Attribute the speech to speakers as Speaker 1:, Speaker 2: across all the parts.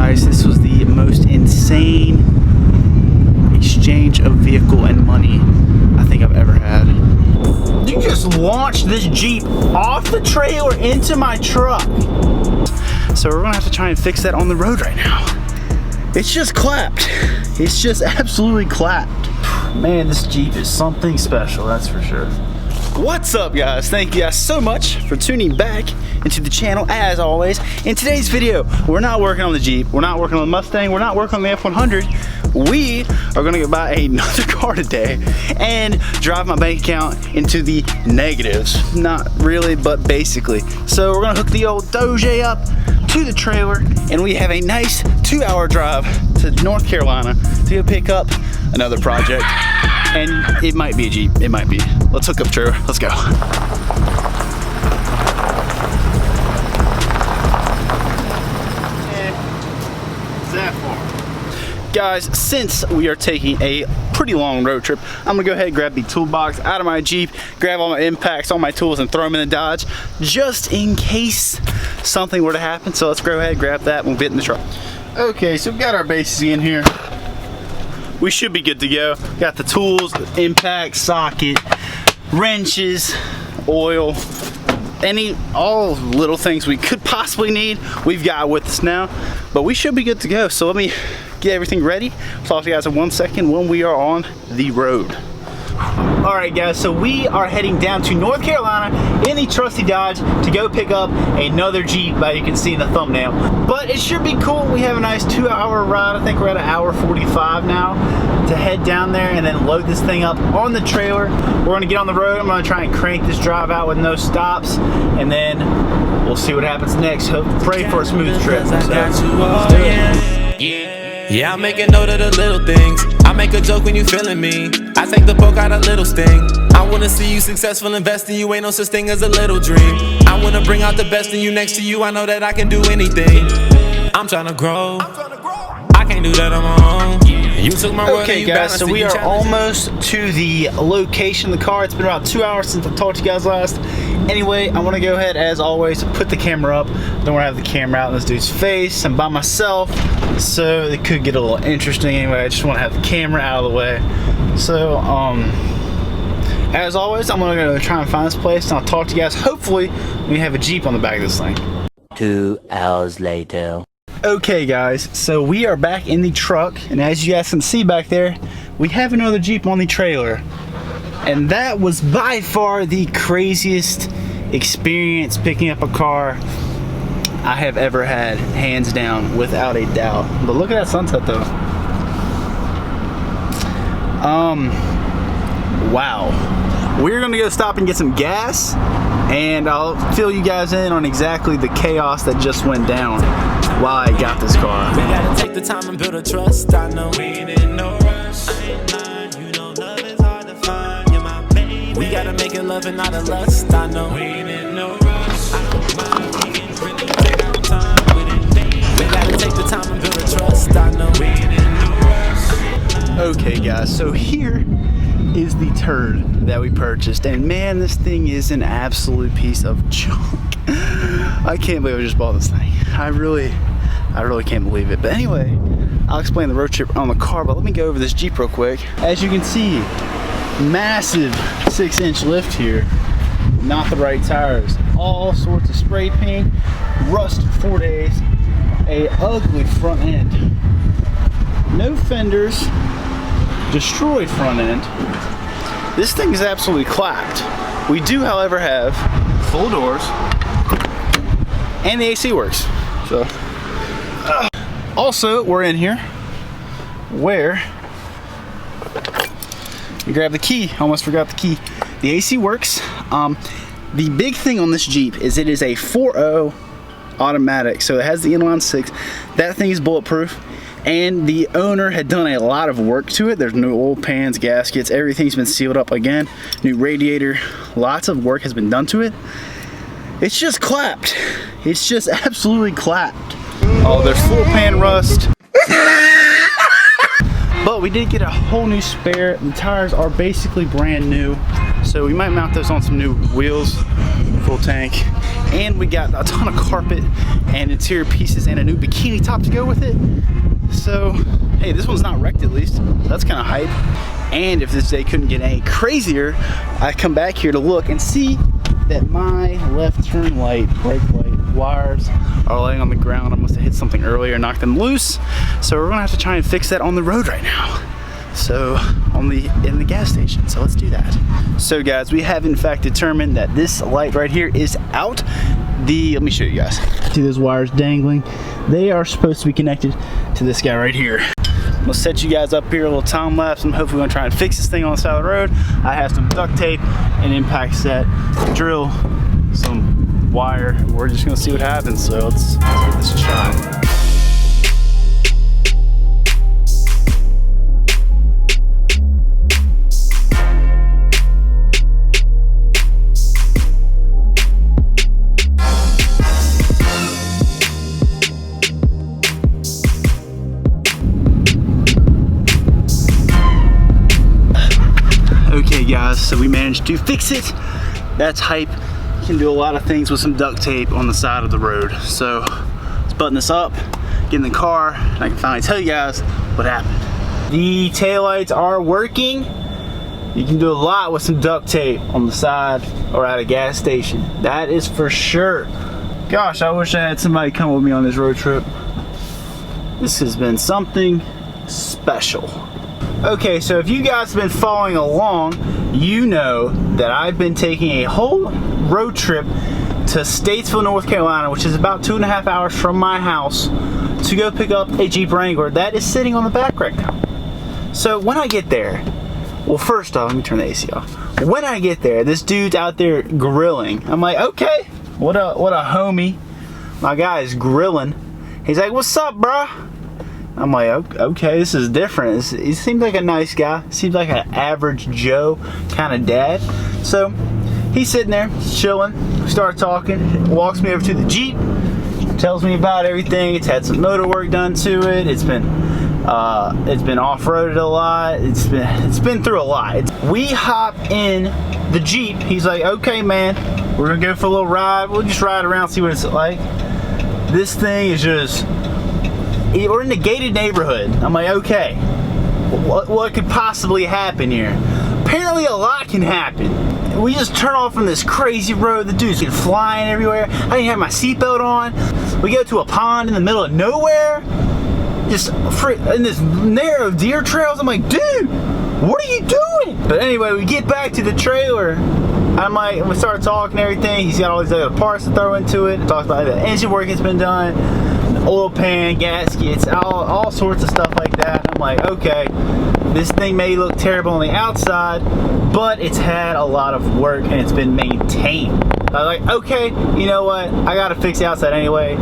Speaker 1: guys, this was the most insane exchange of vehicle and money I think I've ever had. You just launched this Jeep off the trailer into my truck. So we're gonna have to try and fix that on the road right now. It's just clapped. It's just absolutely clapped. Man, this Jeep is something special, that's for sure. What's up, guys? Thank you guys so much for tuning back into the channel as always. In today's video, we're not working on the Jeep, we're not working on the Mustang, we're not working on the F100. We are gonna go buy another car today and drive my bank account into the negatives. Not really, but basically. So we're gonna hook the old Doge up to the trailer and we have a nice 2-hour drive to North Carolina to go pick up another project. And it might be a Jeep, it might be. Let's hook up trailer, let's go. Guys, since we are taking a pretty long road trip, I'm gonna go ahead and grab the toolbox out of my Jeep, grab all my impacts, all my tools, and throw them in the Dodge, just in case something were to happen. So let's go ahead, grab that, and we'll get in the truck. Okay, so we've got our bases in here. We should be good to go. Got the tools, the impact, socket, wrenches, oil, all little things we could possibly need, we've got with us now. But we should be good to go. So let me get everything ready. Talk to you guys in 1 second when we are on the road. All right, guys, so we are heading down to North Carolina in the trusty Dodge to go pick up another Jeep, that you can see in the thumbnail. But it should be cool. We have a nice 2-hour ride. I think we're at 1:45 now to head down there and then load this thing up on the trailer. We're gonna get on the road. I'm gonna try and crank this drive out with no stops, and then we'll see what happens next. Hope, pray for a smooth trip. So, let's do it.
Speaker 2: Yeah, I make a note of the little things. I make a joke when you feeling me. I take the poke out a little sting. I wanna see you successful, investing. You ain't no such thing as a little dream. I wanna bring out the best in you. Next to you, I know that I can do anything. I'm tryna grow. I can't do that on my own. You took my word.
Speaker 1: Okay, guys, so we are almost to the location of the car. It's been about 2 hours since I talked to you guys last. Anyway, I want to go ahead, as always, put the camera up. Don't want to have the camera out in this dude's face. I'm by myself, so it could get a little interesting. Anyway, I just want to have the camera out of the way. So, as always, I'm going to go try and find this place, and I'll talk to you guys. Hopefully, we have a Jeep on the back of this thing.
Speaker 3: 2 hours later.
Speaker 1: Okay, guys, so we are back in the truck, and as you guys can see back there, we have another Jeep on the trailer. And that was by far the craziest experience picking up a car I have ever had, hands down, without a doubt. But look at that sunset though. Wow. We're gonna go stop and get some gas, and I'll fill you guys in on exactly the chaos that just went down while I got this car.
Speaker 2: We gotta take the time and build a trust. I know we ain't in no rush. I ain't lying, you know love is hard to find. You're my baby. We gotta make it love and not a lust. I know we ain't in no rush. I don't mind, we can really take our time with it, baby. We gotta take the time and build a trust. I know we ain't in no rush.
Speaker 1: Okay, guys, so here is the turd that we purchased, and man, this thing is an absolute piece of junk. I can't believe I just bought this thing. I really can't believe it. But anyway, I'll explain the road trip on the car, but let me go over this Jeep real quick. As you can see, massive 6-inch lift here, not the right tires, all sorts of spray paint, rust for 4 days, a ugly front end, no fenders, destroyed front end. This thing is absolutely clapped. We do, however, have full doors, and the AC works. So, also, we're in here where you grab the key. Almost forgot the key. The AC works. The big thing on this Jeep is it is a 4.0 automatic, so it has the inline 6. That thing is bulletproof, and the owner had done a lot of work to it. There's new oil pans, gaskets, everything's been sealed up again. New radiator, lots of work has been done to it. It's just clapped. It's just absolutely clapped. Oh, there's floor pan rust. But we did get a whole new spare. The tires are basically brand new, so we might mount those on some new wheels, full tank. and we got a ton of carpet and interior pieces and a new bikini top to go with it. So hey, this one's not wrecked at least. That's kind of hype. And if this day couldn't get any crazier, I come back here to look and see that my left turn light, brake light wires are laying on the ground. I must have hit something earlier and knocked them loose. So we're gonna have to try and fix that on the road right now. So in the gas station, so let's do that. So guys, we have in fact determined that this light right here is out. Let me show you guys. See those wires dangling? They are supposed to be connected to this guy right here. We'll set you guys up here, a little time lapse. I'm hopefully gonna try and fix this thing on the side of the road. I have some duct tape, an impact set, drill, some wire. We're just gonna see what happens. So let's give this a shot. Okay guys, so we managed to fix it. That's hype. You can do a lot of things with some duct tape on the side of the road. So let's button this up, get in the car, and I can finally tell you guys what happened. The taillights are working. You can do a lot with some duct tape on the side or at a gas station. That is for sure. Gosh, I wish I had somebody come with me on this road trip. This has been something special. Okay, so if you guys have been following along, you know that I've been taking a whole road trip to Statesville, North Carolina, which is about 2.5 hours from my house, to go pick up a Jeep Wrangler that is sitting on the back right now. So when I get there, well, first off, let me turn the AC off. When I get there, this dude's out there grilling. I'm like, okay, what a homie. My guy is grilling. He's like, what's up, bruh? I'm like, okay, this is different. He seems like a nice guy. Seems like an average Joe kind of dad. So he's sitting there, chilling. We start talking. Walks me over to the Jeep. Tells me about everything. It's had some motor work done to it. It's been off-roaded a lot. It's been through a lot. We hop in the Jeep. He's like, okay, man, we're gonna go for a little ride. We'll just ride around, see what it's like. This thing is just. We're in the gated neighborhood. I'm like, okay, what could possibly happen here? Apparently a lot can happen. We just turn off from this crazy road. The dude's flying everywhere. I didn't have my seatbelt on. We go to a pond in the middle of nowhere. Just in this narrow deer trails. I'm like, dude, what are you doing? But anyway, we get back to the trailer. I'm like, we start talking and everything. He's got all these other parts to throw into it. Talks about the engine work that's been done. Oil pan, gaskets, all sorts of stuff like that. I'm like, okay, this thing may look terrible on the outside, but it's had a lot of work and it's been maintained. I was like, okay, you know what? I gotta fix the outside anyway.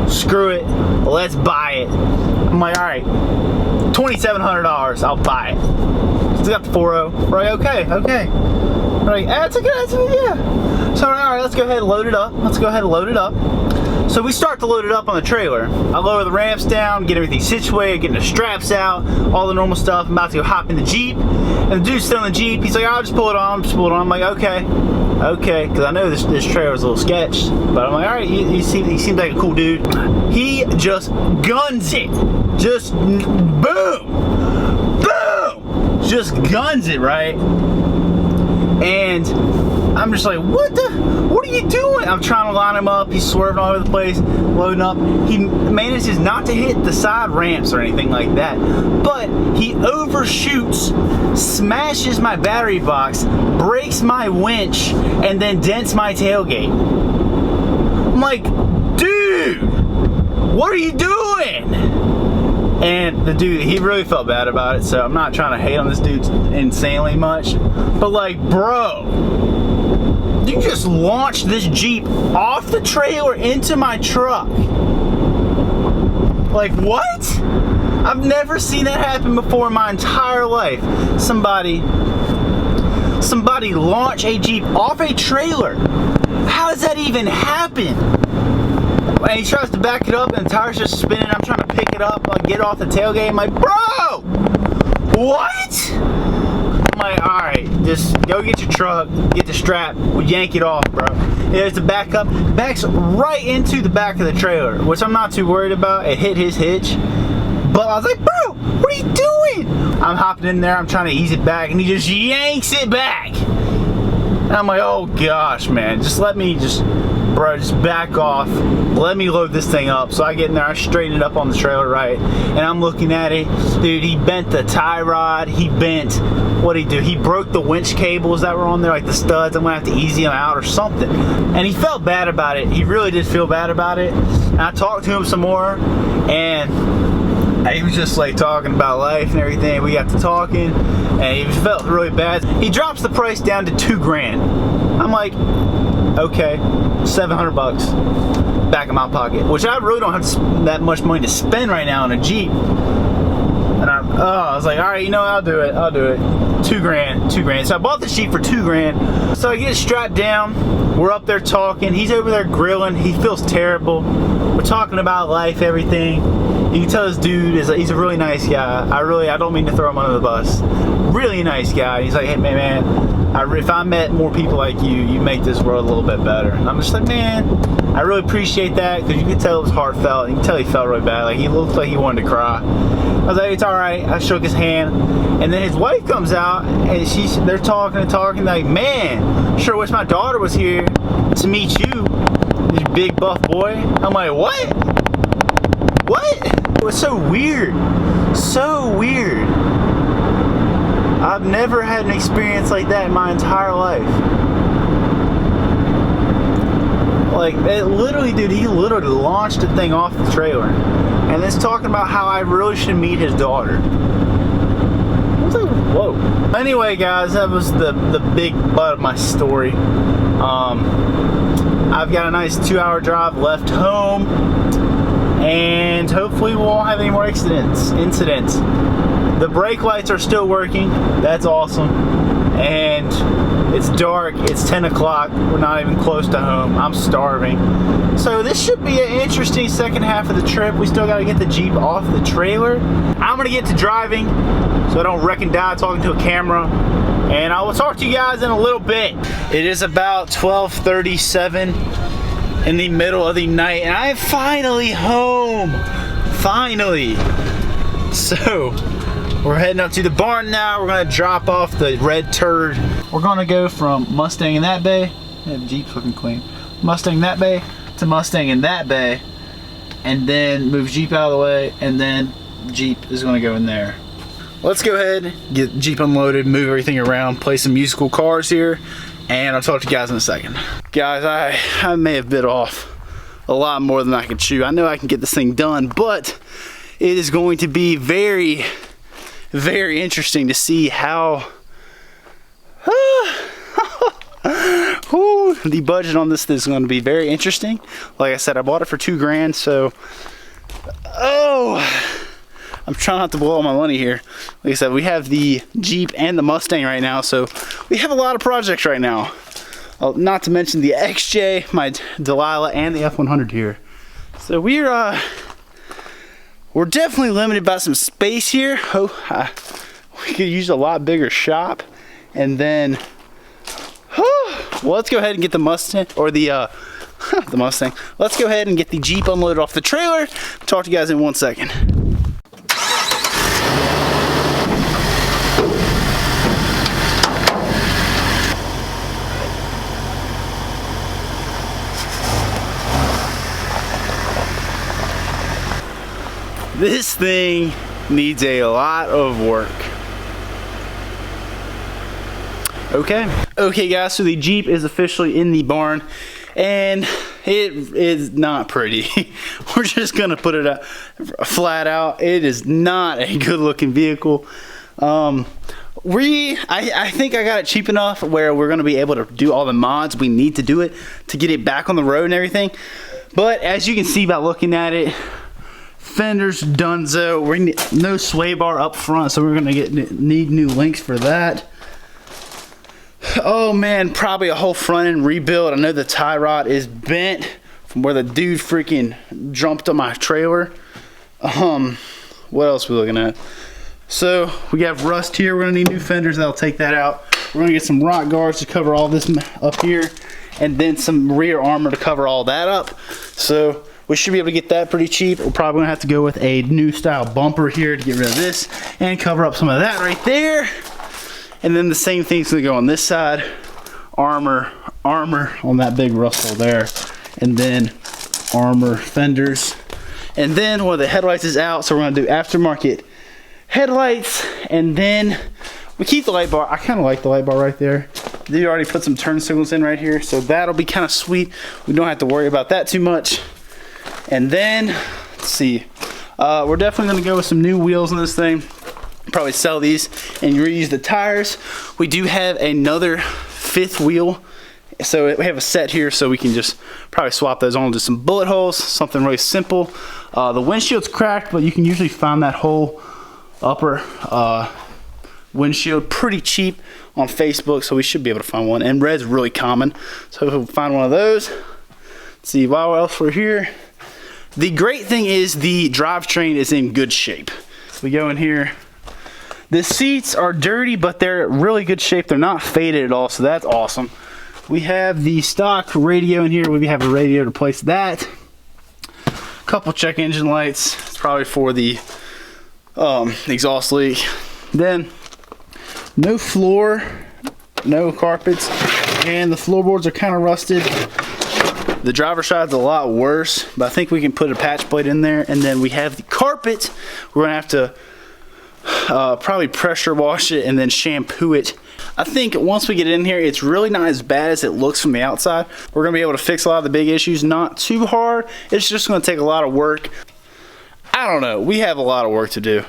Speaker 1: Screw it, let's buy it. I'm like, all right, $2,700, I'll buy it. Still got the 4.0. We're like, okay. We're like, that's a good, yeah. So all right, let's go ahead and load it up. So we start to load it up on the trailer. I lower the ramps down, get everything situated, getting the straps out, all the normal stuff. I'm about to go hop in the Jeep, and the dude's still in the Jeep. He's like, I'll just pull it on, I'm like, okay, because I know this trailer's a little sketch, but I'm like, all right, he seems like a cool dude. He just guns it, just boom, just guns it, right? And I'm just like, what are you doing? I'm trying to line him up. He's swerving all over the place, loading up. He manages not to hit the side ramps or anything like that, but he overshoots, smashes my battery box, breaks my winch, and then dents my tailgate. I'm like, dude, what are you doing? And the dude, he really felt bad about it, so I'm not trying to hate on this dude insanely much, but like, bro, you just launched this Jeep off the trailer into my truck. Like, what? I've never seen that happen before in my entire life. Somebody launch a Jeep off a trailer. How does that even happen? And he tries to back it up and the tire's just spinning. I'm trying to pick it up, like get off the tailgate. I'm like, bro, what? I'm like, all right, just go get your truck, get the strap, we'll yank it off, bro. There's the backup, backs right into the back of the trailer, which I'm not too worried about. It hit his hitch, but I was like, bro, what are you doing? I'm hopping in there, I'm trying to ease it back, and he just yanks it back. And I'm like, oh gosh, man, just let me just back off. Let me load this thing up. So I get in there, I straighten it up on the trailer right, and I'm looking at it. Dude, he bent the tie rod. He bent, what'd he do? He broke the winch cables that were on there, like the studs. I'm gonna have to easy him out or something. And he felt bad about it. He really did feel bad about it. And I talked to him some more, and he was just like talking about life and everything. We got to talking, and he felt really bad. He drops the price down to $2 grand. I'm like, okay, $700 back in my pocket, which I really don't have that much money to spend right now on a Jeep. And I was like, all right, you know, I'll do it. $2 grand. So I bought the Jeep for $2 grand. So I get it strapped down. We're up there talking. He's over there grilling. He feels terrible. We're talking about life, everything. You can tell this dude he's a really nice guy. I don't mean to throw him under the bus. Really nice guy. He's like, hey man, if I met more people like you, you make this world a little bit better. And I'm just like, man, I really appreciate that, because you could tell it was heartfelt. You can tell he felt really bad. Like, he looked like he wanted to cry. I was like, it's all right. I shook his hand, and then his wife comes out, and they're talking, like, man, sure wish my daughter was here to meet you, this big buff boy. I'm like, what? It was so weird. So weird. I've never had an experience like that in my entire life. Like, it literally, dude, he literally launched the thing off the trailer, and it's talking about how I really should meet his daughter. I was like, whoa. Anyway, guys, that was the big butt of my story. I've got a nice 2-hour drive left home, and hopefully we won't have any more incidents. The brake lights are still working. That's awesome. And it's dark. It's 10 o'clock. We're not even close to home. I'm starving. So this should be an interesting second half of the trip. We still got to get the Jeep off the trailer. I'm going to get to driving so I don't wreck and die talking to a camera. And I will talk to you guys in a little bit. It is about 12:37 in the middle of the night, and I am finally home. Finally. So we're heading up to the barn now. We're gonna drop off the red turd. We're gonna go from Mustang in that bay, yeah, the Jeep's looking clean, Mustang that bay to Mustang in that bay, and then move Jeep out of the way, and then Jeep is gonna go in there. Let's go ahead, get Jeep unloaded, move everything around, play some musical cars here, and I'll talk to you guys in a second. Guys, I may have bit off a lot more than I can chew. I know I can get this thing done, but it is going to be very, very interesting to see how the budget on this is going to be very interesting. Like I said, I bought it for $2 grand, so I'm trying not to blow all my money here. Like I said, we have the Jeep and the Mustang right now, so we have a lot of projects right now. Not to mention the XJ, my Delilah, and the F100 here. So we're definitely limited by some space here. We could use a lot bigger shop. And then, well, let's go ahead and get the Mustang, or the Mustang. Let's go ahead and get the Jeep unloaded off the trailer. Talk to you guys in 1 second. This thing needs a lot of work. Okay guys, so the Jeep is officially in the barn, and it is not pretty. We're just gonna put it flat out. It is not a good looking vehicle. I think I got it cheap enough where we're gonna be able to do all the mods we need to do it to get it back on the road and everything. But as you can see by looking at it, fenders dunzo. We're gonna get no sway bar up front, so we're gonna need new links for that. Oh man, probably a whole front end rebuild. I know the tie rod is bent from where the dude freaking jumped on my trailer. What else are we looking at? So we have rust here. We're gonna need new fenders. That'll take that out. We're gonna get some rock guards to cover all this up here, and then some rear armor to cover all that up. So we should be able to get that pretty cheap. We're probably gonna have to go with a new style bumper here to get rid of this and cover up some of that right there. And then the same thing's gonna go on this side. Armor on that big rust hole there. And then armor fenders. And then one of the headlights is out, so we're gonna do aftermarket headlights. And then we keep the light bar. I kind of like the light bar right there. They already put some turn signals in right here, so that'll be kind of sweet. We don't have to worry about that too much. And then, let's see, we're definitely gonna go with some new wheels on this thing. Probably sell these and reuse the tires. We do have another 5th wheel, so we have a set here, so we can just probably swap those on to some bullet holes, something really simple. The windshield's cracked, but you can usually find that whole upper windshield pretty cheap on Facebook, so we should be able to find one. And red's really common, so we'll find one of those. Let's see what else we're here. The great thing is the drivetrain is in good shape. We go in here. The seats are dirty, but they're in really good shape. They're not faded at all, so that's awesome. We have the stock radio in here. We have a radio to replace that. A couple check engine lights. It's probably for the exhaust leak. Then no floor, no carpets, and the floorboards are kind of rusted. The driver's side's a lot worse, but I think we can put a patch plate in there. And then we have the carpet. We're gonna have to probably pressure wash it and then shampoo it. I think once we get in here, it's really not as bad as it looks from the outside. We're gonna be able to fix a lot of the big issues, not too hard. It's just gonna take a lot of work. I don't know, we have a lot of work to do.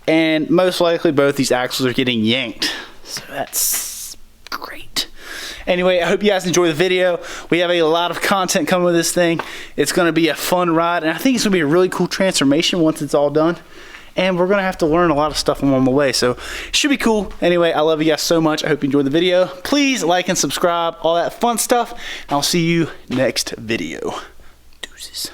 Speaker 1: And most likely both these axles are getting yanked. So that's great. Anyway, I hope you guys enjoy the video. We have a lot of content coming with this thing. It's gonna be a fun ride, and I think it's gonna be a really cool transformation once it's all done. And we're gonna have to learn a lot of stuff along the way, so it should be cool. Anyway, I love you guys so much. I hope you enjoyed the video. Please like and subscribe, all that fun stuff, and I'll see you next video. Deuces.